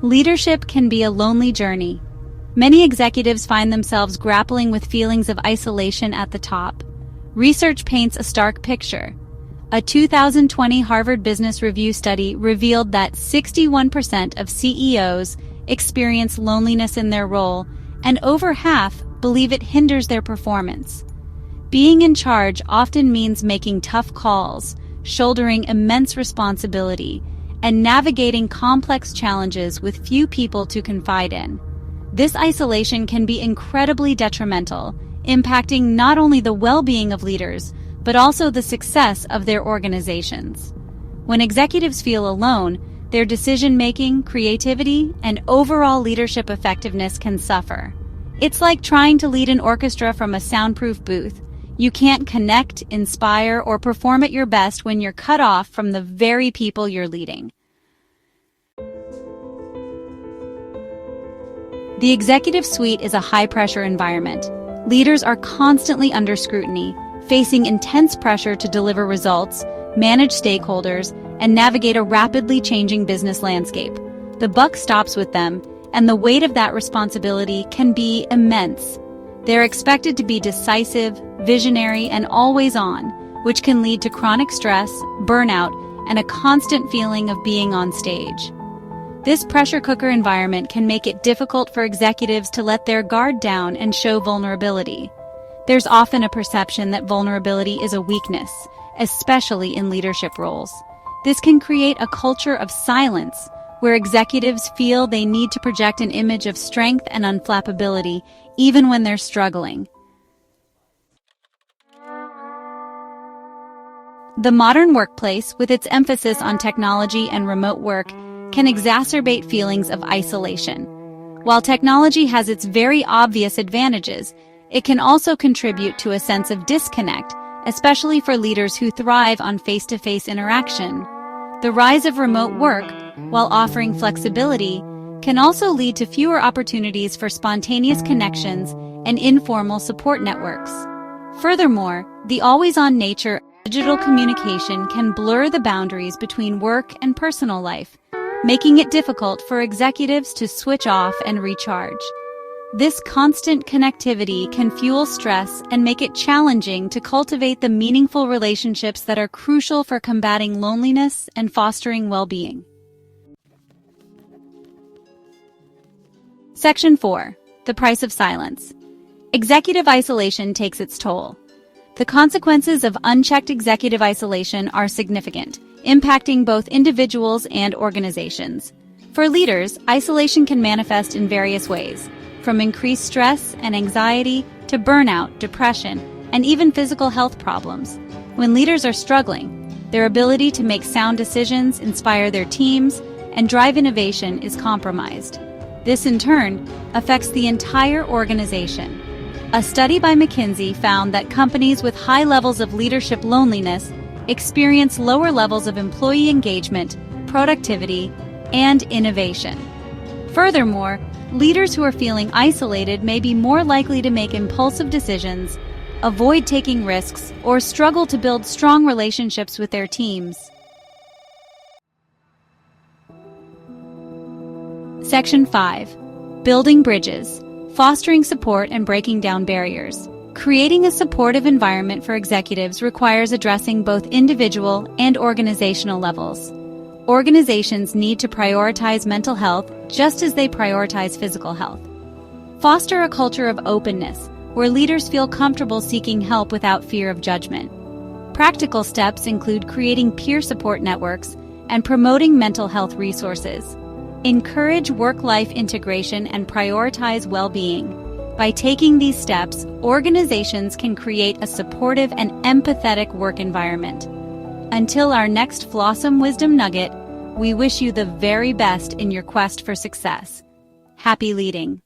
Leadership can be a lonely journey. Many executives find themselves grappling with feelings of isolation at the top. Research paints a stark picture. A 2020 Harvard Business Review study revealed that 61% of CEOs experience loneliness in their role, and over half believe it hinders their performance. Being in charge often means making tough calls, shouldering immense responsibility, and navigating complex challenges with few people to confide in. This isolation can be incredibly detrimental, impacting not only the well-being of leaders, but also the success of their organizations. When executives feel alone, their decision-making, creativity, and overall leadership effectiveness can suffer. It's like trying to lead an orchestra from a soundproof booth. You can't connect, inspire, or perform at your best when you're cut off from the very people you're leading. The executive suite is a high-pressure environment. Leaders are constantly under scrutiny, facing intense pressure to deliver results, manage stakeholders, and navigate a rapidly changing business landscape. The buck stops with them, and the weight of that responsibility can be immense. They're expected to be decisive, visionary, and always on, which can lead to chronic stress, burnout, and a constant feeling of being on stage. This pressure cooker environment can make it difficult for executives to let their guard down and show vulnerability. There's often a perception that vulnerability is a weakness, especially in leadership roles. This can create a culture of silence, where executives feel they need to project an image of strength and unflappability, even when they're struggling. The modern workplace, with its emphasis on technology and remote work, can exacerbate feelings of isolation. While technology has its very obvious advantages, it can also contribute to a sense of disconnect, especially for leaders who thrive on face-to-face interaction. The rise of remote work, while offering flexibility, can also lead to fewer opportunities for spontaneous connections and informal support networks. Furthermore, the always-on nature of digital communication can blur the boundaries between work and personal life, making it difficult for executives to switch off and recharge. This constant connectivity can fuel stress and make it challenging to cultivate the meaningful relationships that are crucial for combating loneliness and fostering well-being. Section 4. The price of silence. Executive isolation takes its toll. The consequences of unchecked executive isolation are significant, impacting both individuals and organizations. For leaders, isolation can manifest in various ways, from increased stress and anxiety to burnout, depression, and even physical health problems. When leaders are struggling, their ability to make sound decisions, inspire their teams, and drive innovation is compromised. This, in turn, affects the entire organization. A study by McKinsey found that companies with high levels of leadership loneliness experience lower levels of employee engagement, productivity, and innovation. Furthermore, leaders who are feeling isolated may be more likely to make impulsive decisions, avoid taking risks, or struggle to build strong relationships with their teams. Section 5. Building bridges, fostering support and breaking down barriers. Creating a supportive environment for executives requires addressing both individual and organizational levels. Organizations need to prioritize mental health just as they prioritize physical health. Foster a culture of openness, where leaders feel comfortable seeking help without fear of judgment. Practical steps include creating peer support networks and promoting mental health resources. Encourage work-life integration and prioritize well-being. By taking these steps, organizations can create a supportive and empathetic work environment. Until our next Flossom Wisdom Nugget, we wish you the very best in your quest for success. Happy leading!